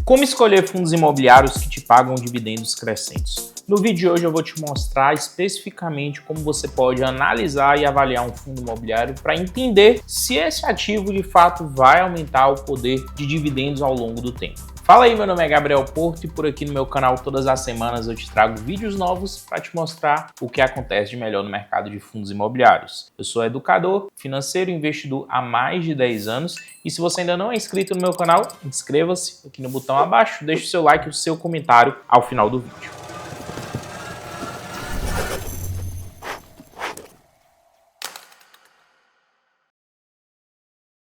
Como escolher fundos imobiliários que te pagam dividendos crescentes? No vídeo de hoje eu vou te mostrar especificamente como você pode analisar e avaliar um fundo imobiliário para entender se esse ativo de fato vai aumentar o poder de dividendos ao longo do tempo. Fala aí, meu nome é Gabriel Porto e por aqui no meu canal todas as semanas eu te trago vídeos novos para te mostrar o que acontece de melhor no mercado de fundos imobiliários. Eu sou educador, financeiro e investidor há mais de 10 anos e se você ainda não é inscrito no meu canal, inscreva-se aqui no botão abaixo, deixe o seu like e o seu comentário ao final do vídeo.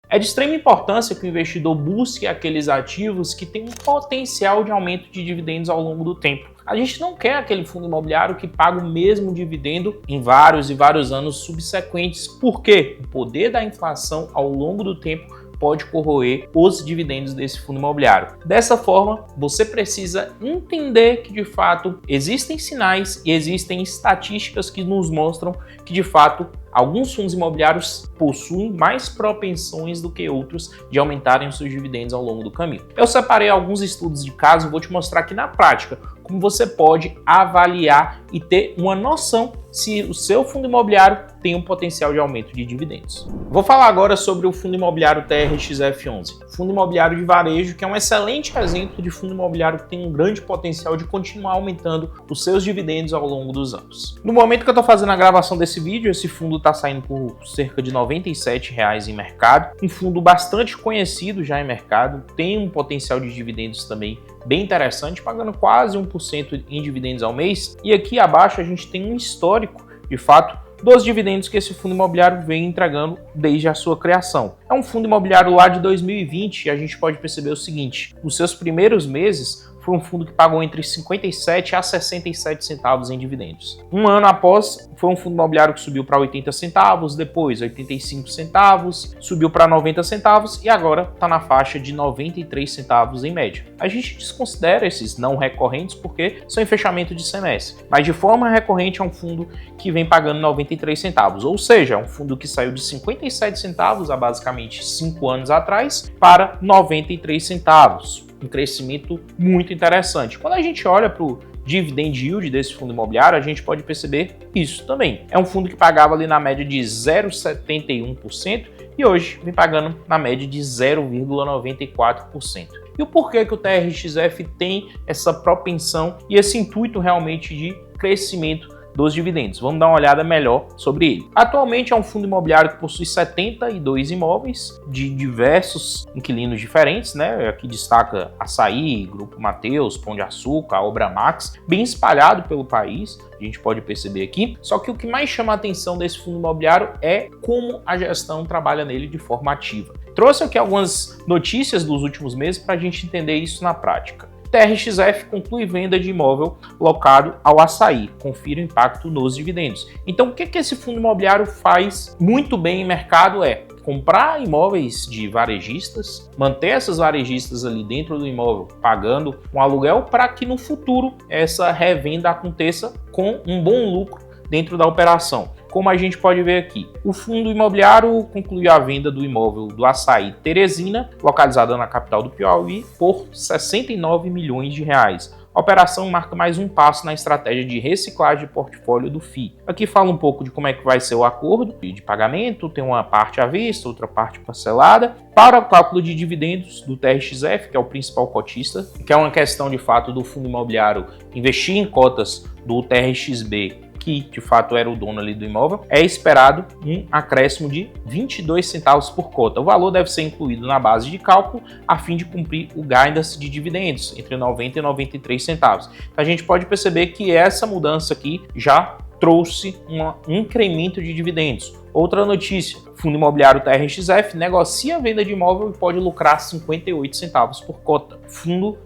É de extrema importância que o investidor busque aqueles ativos que têm um potencial de aumento de dividendos ao longo do tempo. A gente não quer aquele fundo imobiliário que paga o mesmo dividendo em vários e vários anos subsequentes. Por quê? O poder da inflação ao longo do tempo pode corroer os dividendos desse fundo imobiliário. Dessa forma, você precisa entender que de fato existem sinais e existem estatísticas que nos mostram que de fato alguns fundos imobiliários possuem mais propensões do que outros de aumentarem os seus dividendos ao longo do caminho. Eu separei alguns estudos de caso e vou te mostrar aqui na prática como você pode avaliar e ter uma noção se o seu fundo imobiliário tem um potencial de aumento de dividendos. Vou falar agora sobre o fundo imobiliário TRXF11, fundo imobiliário de varejo, que é um excelente exemplo de fundo imobiliário que tem um grande potencial de continuar aumentando os seus dividendos ao longo dos anos. No momento que eu estou fazendo a gravação desse vídeo, esse fundo está saindo por cerca de R$ 97,00 em mercado, um fundo bastante conhecido já em mercado, tem um potencial de dividendos também bem interessante, pagando quase 1% em dividendos ao mês. E aqui abaixo a gente tem um histórico, de fato, dos dividendos que esse fundo imobiliário vem entregando desde a sua criação. É um fundo imobiliário lá de 2020 e a gente pode perceber o seguinte: nos seus primeiros meses, foi um fundo que pagou entre 57 a 67 centavos em dividendos. Um ano após, foi um fundo imobiliário que subiu para 80 centavos, depois 85 centavos, subiu para 90 centavos e agora está na faixa de 93 centavos em média. A gente desconsidera esses não recorrentes porque são em fechamento de semestre, mas de forma recorrente é um fundo que vem pagando 93 centavos, ou seja, é um fundo que saiu de 57 centavos há basicamente 5 anos atrás para 93 centavos. Um crescimento muito interessante. Quando a gente olha para o dividend yield desse fundo imobiliário, a gente pode perceber isso também. É um fundo que pagava ali na média de 0,71% e hoje vem pagando na média de 0,94%. E o porquê que o TRXF tem essa propensão e esse intuito realmente de crescimento dos dividendos? Vamos dar uma olhada melhor sobre ele. Atualmente é um fundo imobiliário que possui 72 imóveis de diversos inquilinos diferentes, né? Aqui destaca Açaí, Grupo Mateus, Pão de Açúcar, Obra Max, bem espalhado pelo país, a gente pode perceber aqui. Só que o que mais chama a atenção desse fundo imobiliário é como a gestão trabalha nele de forma ativa. Trouxe aqui algumas notícias dos últimos meses para a gente entender isso na prática. TRXF conclui venda de imóvel locado ao Açaí. Confira o impacto nos dividendos. Então, o que esse fundo imobiliário faz muito bem em mercado é comprar imóveis de varejistas, manter essas varejistas ali dentro do imóvel pagando um aluguel para que no futuro essa revenda aconteça com um bom lucro dentro da operação. Como a gente pode ver aqui, o fundo imobiliário concluiu a venda do imóvel do Açaí Teresina, localizada na capital do Piauí, por 69 milhões de reais. A operação marca mais um passo na estratégia de reciclagem de portfólio do FII. Aqui fala um pouco de como é que vai ser o acordo de pagamento, tem uma parte à vista, outra parte parcelada. Para o cálculo de dividendos do TRXF, que é o principal cotista, que é uma questão de fato do fundo imobiliário investir em cotas do TRXB, que de fato era o dono ali do imóvel, é esperado um acréscimo de 22 centavos por cota. O valor deve ser incluído na base de cálculo a fim de cumprir o guidance de dividendos, entre 90 e 93 centavos. A gente pode perceber que essa mudança aqui já trouxe um incremento de dividendos. Outra notícia, fundo imobiliário TRXF negocia a venda de imóvel e pode lucrar 58 centavos por cota. Fundo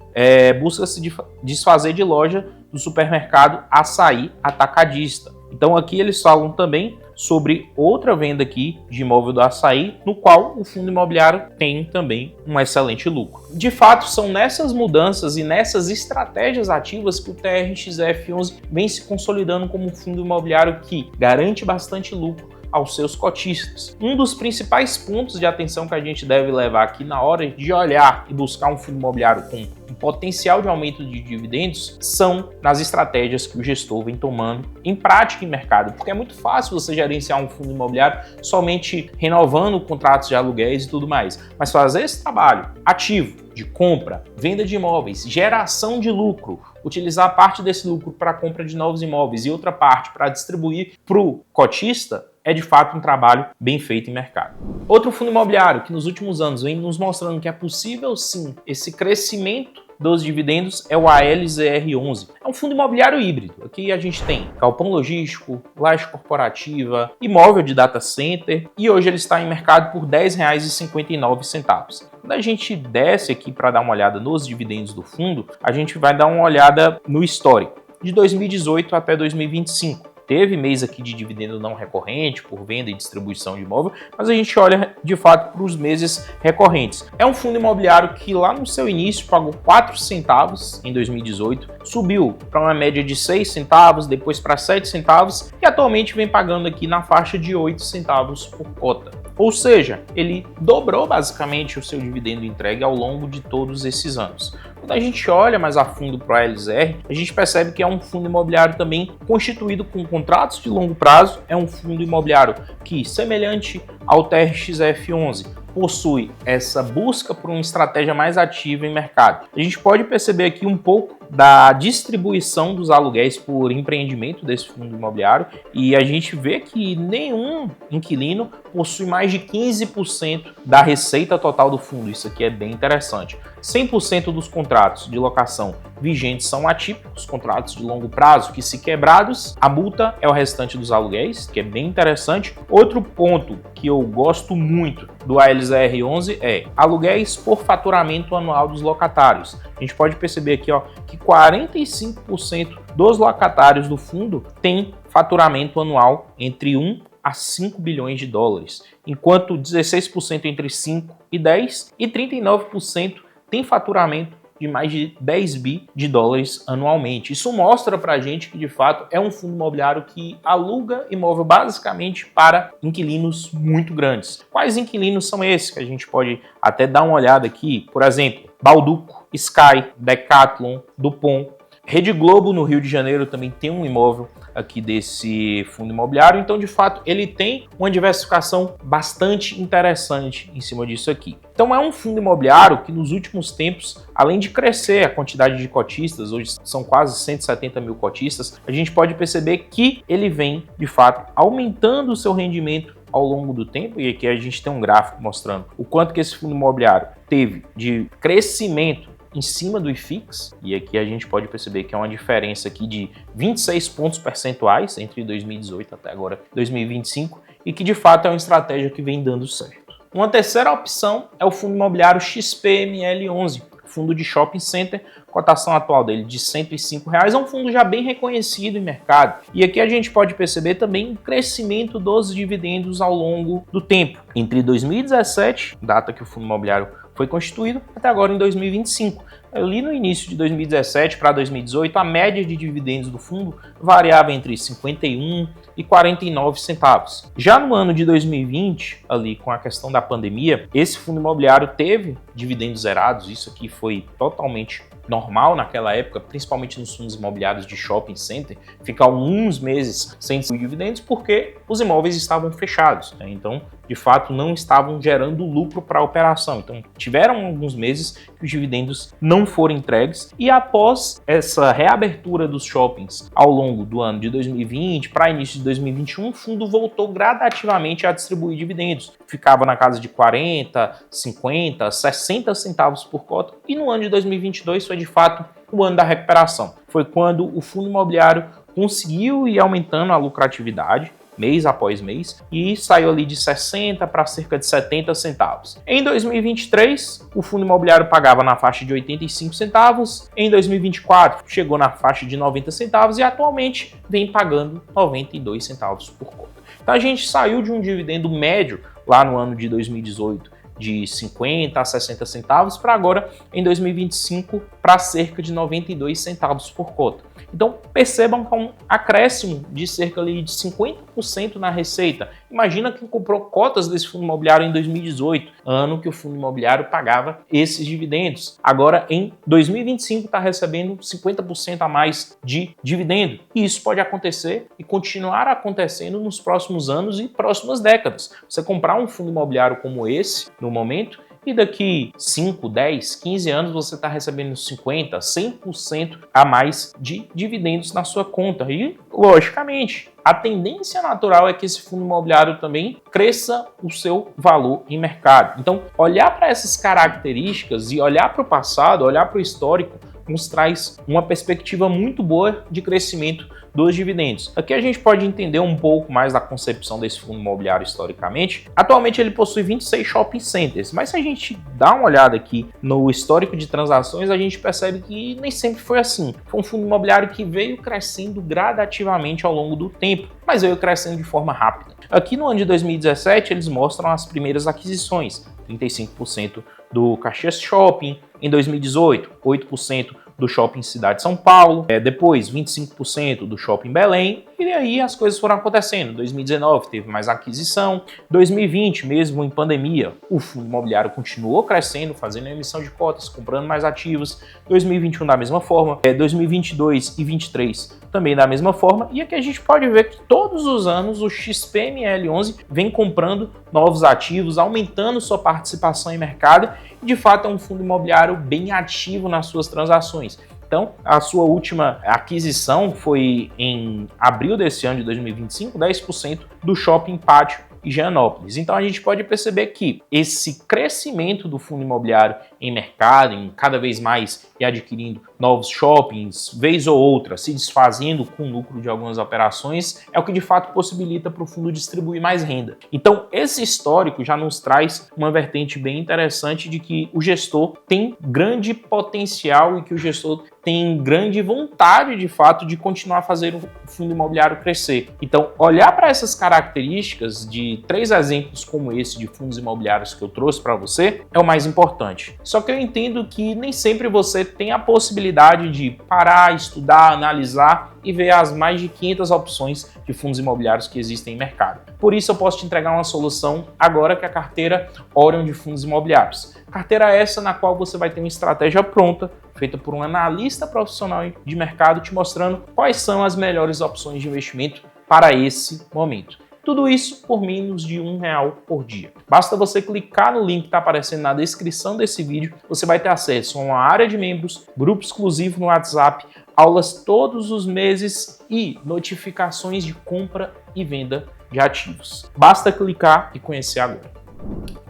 busca se desfazer de loja do supermercado Açaí Atacadista. Então aqui eles falam também sobre outra venda aqui de imóvel do Açaí, no qual o fundo imobiliário tem também um excelente lucro. De fato, são nessas mudanças e nessas estratégias ativas que o TRXF11 vem se consolidando como um fundo imobiliário que garante bastante lucro, aos seus cotistas. Um dos principais pontos de atenção que a gente deve levar aqui na hora de olhar e buscar um fundo imobiliário com um potencial de aumento de dividendos são nas estratégias que o gestor vem tomando em prática em mercado, porque é muito fácil você gerenciar um fundo imobiliário somente renovando contratos de aluguéis e tudo mais, mas fazer esse trabalho ativo de compra, venda de imóveis, geração de lucro, utilizar parte desse lucro para a compra de novos imóveis e outra parte para distribuir para o cotista, é de fato um trabalho bem feito em mercado. Outro fundo imobiliário que nos últimos anos vem nos mostrando que é possível sim esse crescimento dos dividendos é o ALZR11. É um fundo imobiliário híbrido. Aqui a gente tem galpão logístico, laje corporativa, imóvel de data center e hoje ele está em mercado por R$ 10,59. Quando a gente desce aqui para dar uma olhada nos dividendos do fundo, a gente vai dar uma olhada no histórico de 2018 até 2025. Teve mês aqui de dividendo não recorrente por venda e distribuição de imóvel, mas a gente olha de fato para os meses recorrentes. É um fundo imobiliário que lá no seu início pagou 4 centavos em 2018, subiu para uma média de 6 centavos, depois para 7 centavos e atualmente vem pagando aqui na faixa de 8 centavos por cota. Ou seja, ele dobrou basicamente o seu dividendo entregue ao longo de todos esses anos. Quando a gente olha mais a fundo para o ALZR, a gente percebe que é um fundo imobiliário também constituído com contratos de longo prazo, é um fundo imobiliário que, semelhante ao TRXF11, possui essa busca por uma estratégia mais ativa em mercado. A gente pode perceber aqui um pouco da distribuição dos aluguéis por empreendimento desse fundo imobiliário e a gente vê que nenhum inquilino possui mais de 15% da receita total do fundo. Isso aqui é bem interessante. 100% dos contratos de locação vigentes são atípicos, contratos de longo prazo que, se quebrados, a multa é o restante dos aluguéis, que é bem interessante. Outro ponto que eu gosto muito do ALZR11 é aluguéis por faturamento anual dos locatários. A gente pode perceber aqui que 45% dos locatários do fundo têm faturamento anual entre 1 a 5 bilhões de dólares, enquanto 16% entre 5 e 10 e 39% tem faturamento de mais de 10 bi de dólares anualmente. Isso mostra pra gente que, de fato, é um fundo imobiliário que aluga imóvel basicamente para inquilinos muito grandes. Quais inquilinos são esses? Que a gente pode até dar uma olhada aqui. Por exemplo, Bauducco, Sky, Decathlon, Dupont. Rede Globo, no Rio de Janeiro, também tem um imóvel aqui desse fundo imobiliário. Então, de fato, ele tem uma diversificação bastante interessante em cima disso aqui. Então, é um fundo imobiliário que, nos últimos tempos, além de crescer a quantidade de cotistas, hoje são quase 170 mil cotistas, a gente pode perceber que ele vem, de fato, aumentando o seu rendimento ao longo do tempo, e aqui a gente tem um gráfico mostrando o quanto que esse fundo imobiliário teve de crescimento em cima do IFIX, e aqui a gente pode perceber que é uma diferença aqui de 26 pontos percentuais entre 2018 até agora 2025, e que de fato é uma estratégia que vem dando certo. Uma terceira opção é o fundo imobiliário XPML11, fundo de shopping center, cotação atual dele de R$ 105, é um fundo já bem reconhecido em mercado. E aqui a gente pode perceber também o crescimento dos dividendos ao longo do tempo. Entre 2017, data que o fundo imobiliário foi constituído, até agora em 2025. Ali no início de 2017 para 2018, a média de dividendos do fundo variava entre 51 e 49 centavos. Já no ano de 2020, ali com a questão da pandemia, esse fundo imobiliário teve dividendos zerados. Isso aqui foi totalmente normal naquela época, principalmente nos fundos imobiliários de shopping center, ficar alguns meses sem dividendos porque os imóveis estavam fechados, né? Então, de fato, não estavam gerando lucro para a operação. Então, tiveram alguns meses que os dividendos não foram entregues, e após essa reabertura dos shoppings ao longo do ano de 2020 para início de 2021, o fundo voltou gradativamente a distribuir dividendos. Ficava na casa de 40, 50, 60 centavos por cota, e no ano de 2022 foi de fato o ano da recuperação. Foi quando o fundo imobiliário conseguiu ir aumentando a lucratividade mês após mês e saiu ali de 60 para cerca de 70 centavos. Em 2023, o fundo imobiliário pagava na faixa de 85 centavos, em 2024 chegou na faixa de 90 centavos e atualmente vem pagando 92 centavos por cota. Então a gente saiu de um dividendo médio lá no ano de 2018 de 50 a 60 centavos para agora, em 2025, para cerca de 92 centavos por cota. Então, percebam que é um acréscimo de cerca de 50% na receita. Imagina quem comprou cotas desse fundo imobiliário em 2018, ano que o fundo imobiliário pagava esses dividendos. Agora, em 2025, está recebendo 50% a mais de dividendo. E isso pode acontecer e continuar acontecendo nos próximos anos e próximas décadas. Você comprar um fundo imobiliário como esse, no momento, e daqui 5, 10, 15 anos você está recebendo 50%, 100% a mais de dividendos na sua conta. E, logicamente, a tendência natural é que esse fundo imobiliário também cresça o seu valor em mercado. Então, olhar para essas características e olhar para o passado, olhar para o histórico, nos traz uma perspectiva muito boa de crescimento dos dividendos. Aqui a gente pode entender um pouco mais da concepção desse fundo imobiliário historicamente. Atualmente ele possui 26 shopping centers, mas se a gente dá uma olhada aqui no histórico de transações, a gente percebe que nem sempre foi assim. Foi um fundo imobiliário que veio crescendo gradativamente ao longo do tempo, mas veio crescendo de forma rápida. Aqui no ano de 2017 eles mostram as primeiras aquisições, 35% do Caxias Shopping, em 2018, 8% do Shopping Cidade São Paulo, depois 25% do Shopping Belém, e aí as coisas foram acontecendo. 2019 teve mais aquisição, 2020, mesmo em pandemia, o fundo imobiliário continuou crescendo, fazendo emissão de cotas, comprando mais ativos, 2021 da mesma forma, 2022 e 2023 também da mesma forma, e aqui a gente pode ver que todos os anos o XPML11 vem comprando novos ativos, aumentando sua participação em mercado, e de fato é um fundo imobiliário bem ativo nas suas transações. Então, a sua última aquisição foi em abril desse ano de 2025, 10% do Shopping Pátio Higienópolis. Então a gente pode perceber que esse crescimento do fundo imobiliário em mercado, em cada vez mais e adquirindo novos shoppings, vez ou outra, se desfazendo com o lucro de algumas operações, é o que de fato possibilita para o fundo distribuir mais renda. Então esse histórico já nos traz uma vertente bem interessante de que o gestor tem grande potencial e que o gestor tem grande vontade, de fato, de continuar a fazer o fundo imobiliário crescer. Então, olhar para essas características de 3 exemplos como esse de fundos imobiliários que eu trouxe para você é o mais importante. Só que eu entendo que nem sempre você tem a possibilidade de parar, estudar, analisar e ver as mais de 500 opções de fundos imobiliários que existem em mercado. Por isso eu posso te entregar uma solução agora, que é a carteira Orion de Fundos Imobiliários. Carteira essa na qual você vai ter uma estratégia pronta, feita por um analista profissional de mercado, te mostrando quais são as melhores opções de investimento para esse momento. Tudo isso por menos de R$1 por dia. Basta você clicar no link que está aparecendo na descrição desse vídeo, você vai ter acesso a uma área de membros, grupo exclusivo no WhatsApp, aulas todos os meses e notificações de compra e venda de ativos. Basta clicar e conhecer agora.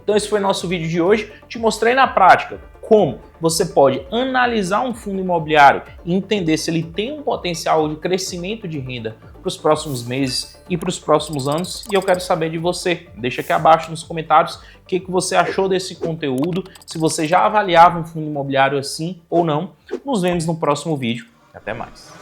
Então esse foi nosso vídeo de hoje. Te mostrei na prática como você pode analisar um fundo imobiliário e entender se ele tem um potencial de crescimento de renda para os próximos meses e para os próximos anos. E eu quero saber de você. Deixa aqui abaixo nos comentários o que você achou desse conteúdo, se você já avaliava um fundo imobiliário assim ou não. Nos vemos no próximo vídeo. Até mais.